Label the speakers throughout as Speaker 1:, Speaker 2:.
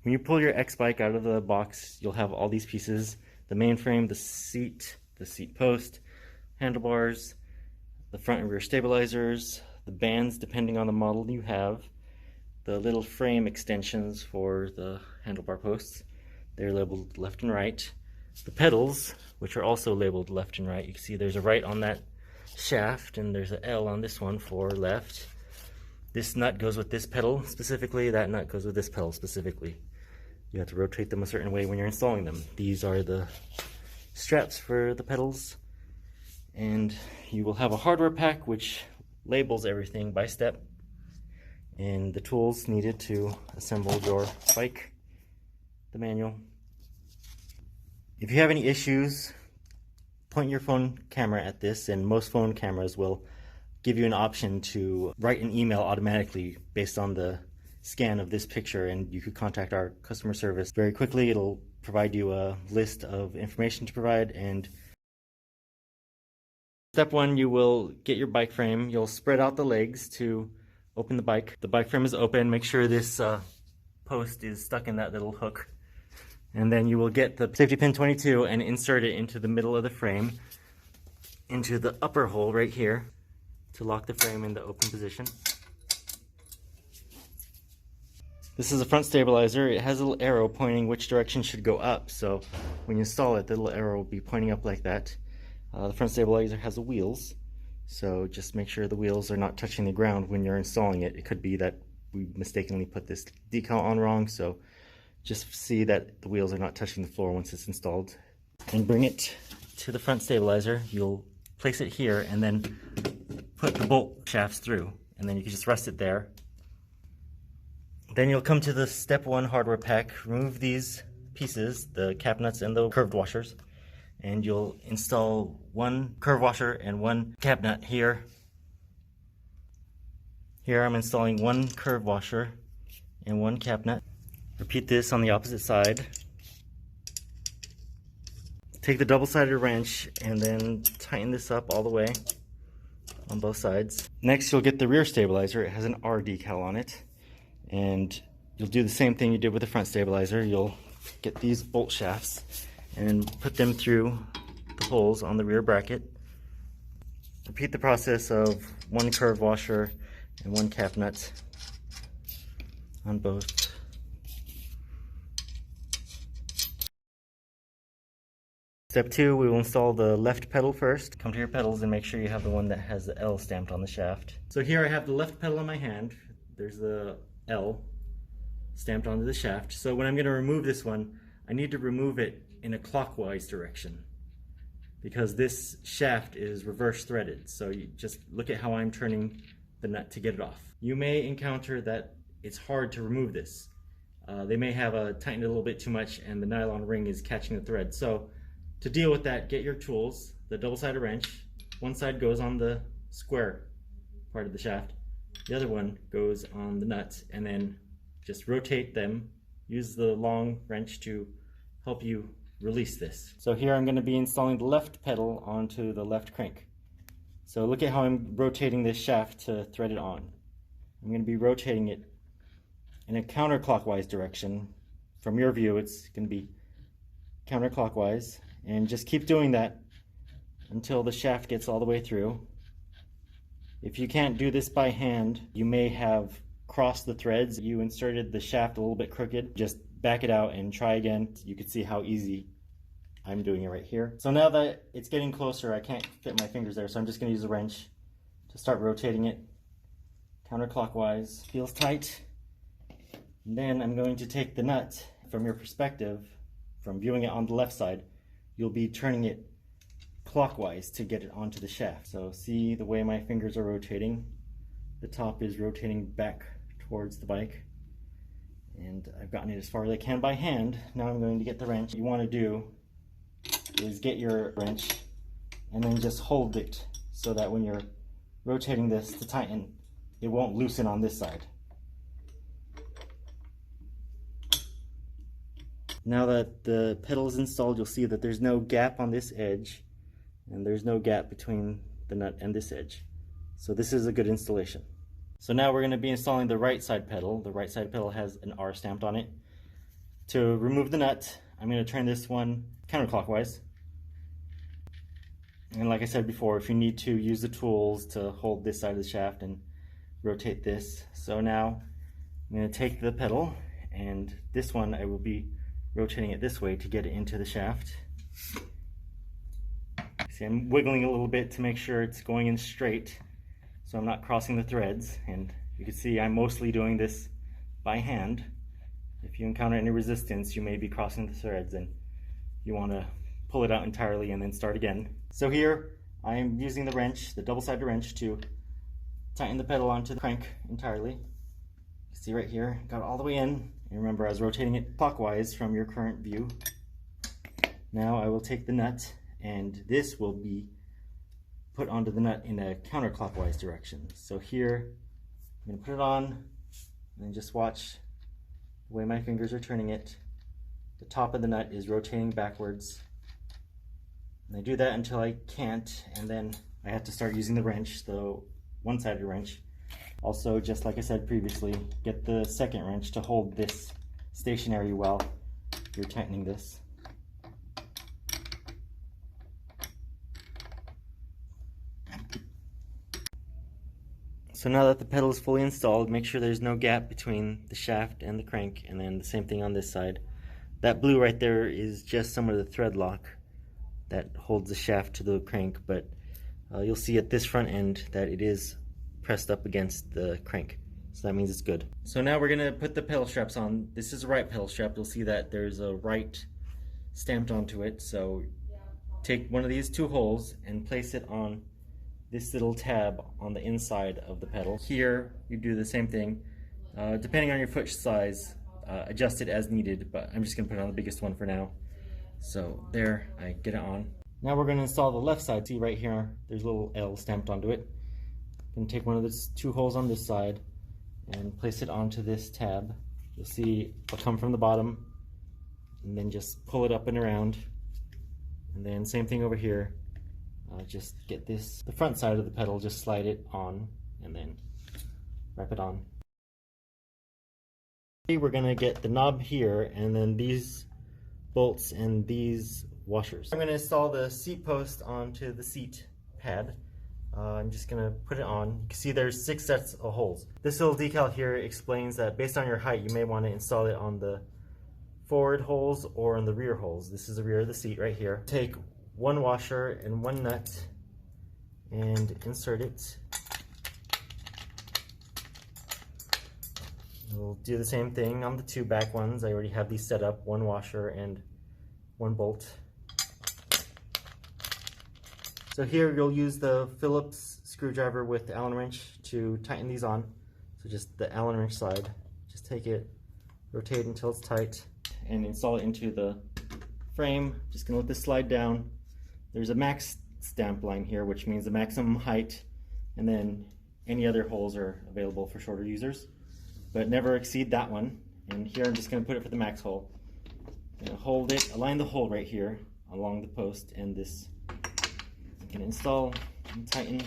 Speaker 1: When you pull your X bike out of the box, you'll have all these pieces: the mainframe, the seat post, handlebars, the front and rear stabilizers, the bands depending on the model you have, the little frame extensions for the handlebar posts, they're labeled left and right, the pedals, which are also labeled left and right. You can see there's a right on that shaft and there's an L on this one for left. This nut goes with this pedal specifically, that nut goes with this pedal specifically. You have to rotate them a certain way when you're installing them. These are the straps for the pedals, and you will have a hardware pack which labels everything by step and the tools needed to assemble your bike, the manual. If you have any issues, point your phone camera at this, and most phone cameras will give you an option to write an email automatically based on the scan of this picture, and you could contact our customer service very quickly. It'll provide you a list of information to provide. And step one, you will get your bike frame. You'll spread out the legs to open the bike. The bike frame is open. Make sure this post is stuck in that little hook. And then you will get the safety pin 22 and insert it into the middle of the frame, into the upper hole right here, to lock the frame in the open position. This is a front stabilizer. It has a little arrow pointing which direction should go up, so when you install it, the little arrow will be pointing up like that. The front stabilizer has the wheels, so just make sure the wheels are not touching the ground when you're installing it. It could be that we mistakenly put this decal on wrong, so just see that the wheels are not touching the floor once it's installed. And bring it to the front stabilizer. You'll place it here and then put the bolt shafts through, and then you can just rest it there. Then you'll come to the step one hardware pack, remove these pieces, the cap nuts and the curved washers, and you'll install one curve washer and one cap nut here. Here I'm installing one curve washer and one cap nut. Repeat this on the opposite side. Take the double-sided wrench and then tighten this up all the way on both sides. Next, you'll get the rear stabilizer. It has an R decal on it. And you'll do the same thing you did with the front stabilizer. You'll get these bolt shafts and put them through the holes on the rear bracket. Repeat the process of one curve washer and one cap nut on both. Step two, we will install the left pedal first. Come to your pedals and make sure you have the one that has the L stamped on the shaft. So here I have the left pedal in my hand. There's the L stamped onto the shaft. So when I'm going to remove this one, I need to remove it in a clockwise direction because this shaft is reverse threaded. So you just look at how I'm turning the nut to get it off. You may encounter that it's hard to remove this. They may have tightened it a little bit too much and the nylon ring is catching the thread. So to deal with that, get your tools, the double-sided wrench. One side goes on the square part of the shaft. The other one goes on the nut, and then just rotate them. Use the long wrench to help you release this. So here I'm going to be installing the left pedal onto the left crank. So look at how I'm rotating this shaft to thread it on. I'm going to be rotating it in a counterclockwise direction. From your view, it's going to be counterclockwise, and just keep doing that until the shaft gets all the way through. If you can't do this by hand, you may have crossed the threads. You inserted the shaft a little bit crooked. Just back it out and try again. You can see how easy I'm doing it right here. So now that it's getting closer, I can't fit my fingers there, so I'm just going to use a wrench to start rotating it counterclockwise. Feels tight. And then I'm going to take the nut. From your perspective, from viewing it on the left side, you'll be turning it clockwise to get it onto the shaft. So see the way my fingers are rotating. The top is rotating back towards the bike, and I've gotten it as far as I can by hand. Now I'm going to get the wrench. What you want to do is get your wrench and then just hold it so that when you're rotating this to tighten, it won't loosen on this side. Now that the pedal is installed, you'll see that there's no gap on this edge and there's no gap between the nut and this edge. So this is a good installation. So now we're going to be installing the right side pedal. The right side pedal has an R stamped on it. To remove the nut, I'm going to turn this one counterclockwise. And like I said before, if you need to, use the tools to hold this side of the shaft and rotate this. So now I'm going to take the pedal, and this one I will be rotating it this way to get it into the shaft. See, I'm wiggling a little bit to make sure it's going in straight so I'm not crossing the threads, and you can see I'm mostly doing this by hand. If you encounter any resistance, you may be crossing the threads and you want to pull it out entirely and then start again. So here I am using the wrench, the double-sided wrench, to tighten the pedal onto the crank entirely. You see right here, got it all the way in. And remember, I was rotating it clockwise from your current view. Now I will take the nut, and this will be put onto the nut in a counterclockwise direction. So here, I'm going to put it on, and then just watch the way my fingers are turning it. The top of the nut is rotating backwards. And I do that until I can't, and then I have to start using the wrench, the one-sided wrench. Also, just like I said previously, get the second wrench to hold this stationary while you're tightening this. So now that the pedal is fully installed, make sure there's no gap between the shaft and the crank, and then the same thing on this side. That blue right there is just some of the thread lock that holds the shaft to the crank, but you'll see at this front end that it is pressed up against the crank. So that means it's good. So now we're gonna put the pedal straps on. This is a right pedal strap. You'll see that there's a right stamped onto it. So take one of these two holes and place it on this little tab on the inside of the pedal. Here you do the same thing. Depending on your foot size, adjust it as needed, but I'm just gonna put it on the biggest one for now. So there, I get it on. Now we're gonna install the left side. See right here, there's a little L stamped onto it. I'm gonna take one of the two holes on this side and place it onto this tab. You'll see it'll come from the bottom, and then just pull it up and around. And then same thing over here. Just get this, the front side of the pedal, just slide it on and then wrap it on. We're gonna get the knob here, and then these bolts and these washers. I'm gonna install the seat post onto the seat pad. I'm just gonna put it on. You can see there's 6 sets of holes. This little decal here explains that based on your height, you may want to install it on the forward holes or on the rear holes. This is the rear of the seat right here. Take one washer and one nut and insert it. We'll do the same thing on the 2 back ones. I already have these set up, 1 washer and 1 bolt. So here you'll use the Phillips screwdriver with the Allen wrench to tighten these on. So just the Allen wrench side. Just take it, rotate until it's tight, and install it into the frame. Just gonna let this slide down. There's a max stamp line here, which means the maximum height, and then any other holes are available for shorter users, but never exceed that one. And here I'm just gonna put it for the max hole. I'm gonna hold it, align the hole right here along the post, and this you can install and tighten.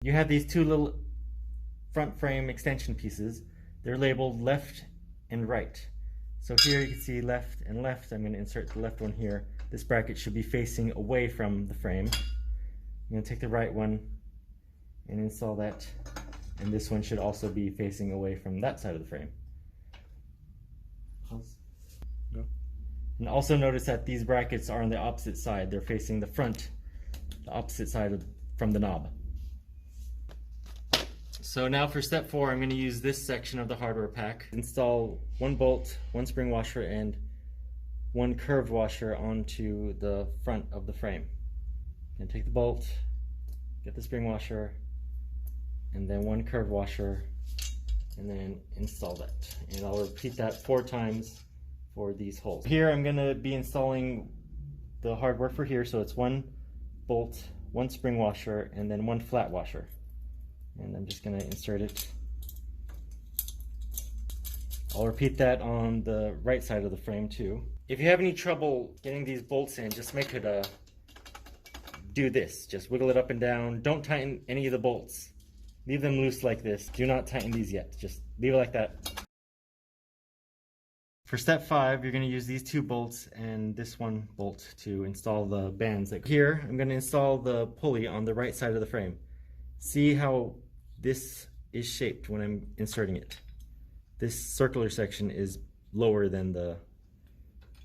Speaker 1: You have these 2 little front frame extension pieces. They're labeled left and right. So here you can see left and left. I'm going to insert the left one here. This bracket should be facing away from the frame. I'm going to take the right one and install that, and this one should also be facing away from that side of the frame. And also notice that these brackets are on the opposite side. They're facing the front, the opposite side from the knob. So now for step 4, I'm going to use this section of the hardware pack. Install 1 bolt, 1 spring washer, and 1 curved washer onto the front of the frame. And take the bolt, get the spring washer, and then 1 curved washer, and then install that. And I'll repeat that 4 times for these holes. Here I'm going to be installing the hardware for here, so it's 1 bolt, 1 spring washer, and then 1 flat washer. And I'm just going to insert it. I'll repeat that on the right side of the frame too. If you have any trouble getting these bolts in, just make it do this. Just wiggle it up and down. Don't tighten any of the bolts. Leave them loose like this. Do not tighten these yet. Just leave it like that. For step 5, you're going to use these 2 bolts and this 1 bolt to install the bands. Here, I'm going to install the pulley on the right side of the frame. See how this is shaped when I'm inserting it. This circular section is lower than the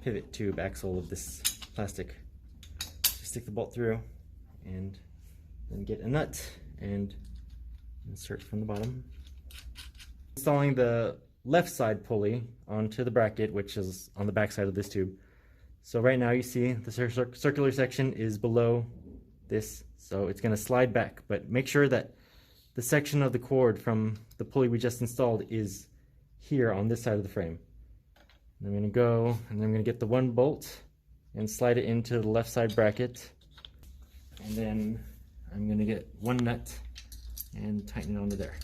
Speaker 1: pivot tube axle of this plastic. Just stick the bolt through and then get a nut and insert from the bottom. Installing the left side pulley onto the bracket, which is on the back side of this tube. So right now you see the circular section is below this, so it's going to slide back, but make sure that the section of the cord from the pulley we just installed is here on this side of the frame. And I'm going to go and I'm going to get the 1 bolt and slide it into the left side bracket, and then I'm going to get 1 nut and tighten it onto there.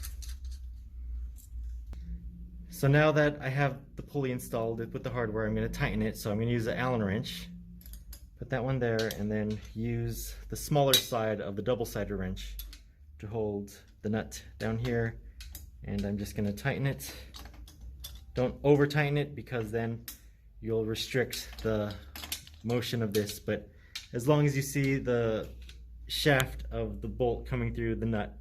Speaker 1: So now that I have the pulley installed with the hardware, I'm going to tighten it. So I'm going to use an Allen wrench, put that one there, and then use the smaller side of the double-sided wrench to hold the nut down here. And I'm just going to tighten it. Don't over tighten it because then you'll restrict the motion of this, but as long as you see the shaft of the bolt coming through the nut,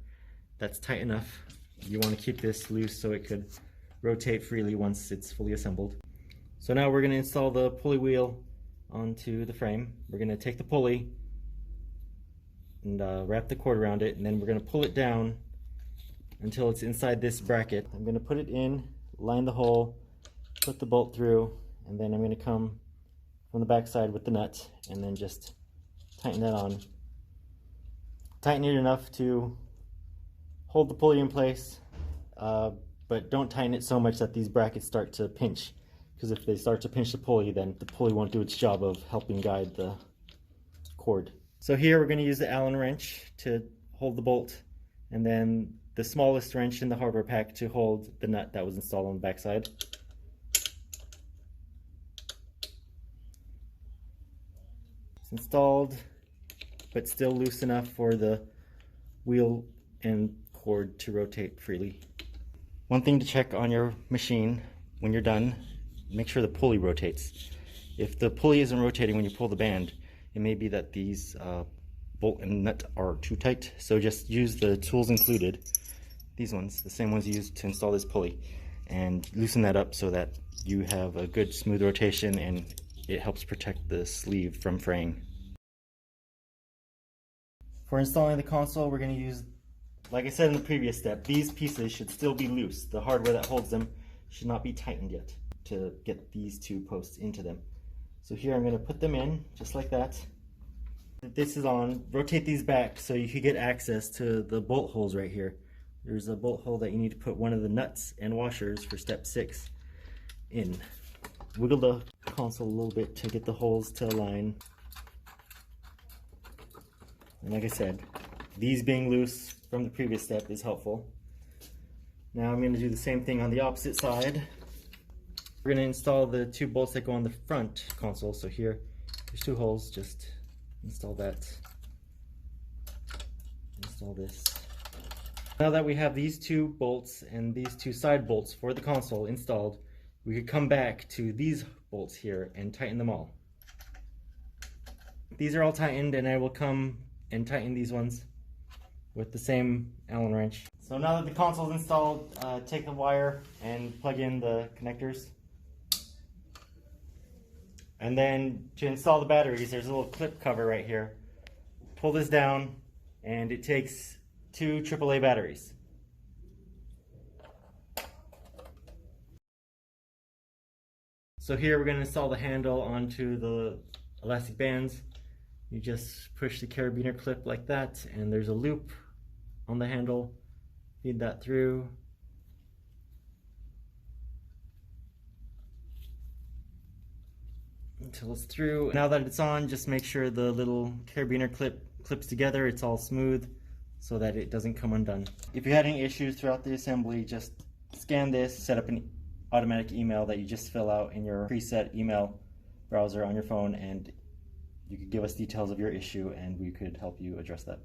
Speaker 1: that's tight enough. You want to keep this loose so it could rotate freely once it's fully assembled. So now we're going to install the pulley wheel onto the frame. We're going to take the pulley and wrap the cord around it, and then we're going to pull it down until it's inside this bracket. I'm going to put it in, line the hole, put the bolt through, and then I'm going to come from the back side with the nut and then just tighten that on. Tighten it enough to hold the pulley in place, but don't tighten it so much that these brackets start to pinch, because if they start to pinch the pulley, then the pulley won't do its job of helping guide the cord. So here we're going to use the Allen wrench to hold the bolt, and then the smallest wrench in the hardware pack to hold the nut that was installed on the back side. It's installed, but still loose enough for the wheel and cord to rotate freely. One thing to check on your machine when you're done, make sure the pulley rotates. If the pulley isn't rotating when you pull the band, it may be that these bolt and nut are too tight, so just use the tools included, these ones, the same ones used to install this pulley, and loosen that up so that you have a good smooth rotation and it helps protect the sleeve from fraying. For installing the console, we're going to use, like I said in the previous step, these pieces should still be loose. The hardware that holds them should not be tightened yet to get these 2 posts into them. So here I'm going to put them in just like that. This is on. Rotate these back so you can get access to the bolt holes right here. There's a bolt hole that you need to put one of the nuts and washers for step 6 in. Wiggle the console a little bit to get the holes to align. And like I said, these being loose from the previous step is helpful. Now I'm going to do the same thing on the opposite side. We're going to install the 2 bolts that go on the front console. So here, there's 2 holes, just install that. Install this. Now that we have these 2 bolts and these 2 side bolts for the console installed, we could come back to these bolts here and tighten them all. These are all tightened, and I will come and tighten these ones with the same Allen wrench. So now that the console is installed, take the wire and plug in the connectors. And then to install the batteries, there's a little clip cover right here. Pull this down, and it takes 2 AAA batteries. So here we're going to install the handle onto the elastic bands. You just push the carabiner clip like that, and there's a loop on the handle. Feed that through. Until it's through. Now that it's on, just make sure the little carabiner clip clips together. It's all smooth so that it doesn't come undone. If you had any issues throughout the assembly, just scan this, set up an automatic email that you just fill out in your preset email browser on your phone, and you could give us details of your issue and we could help you address that.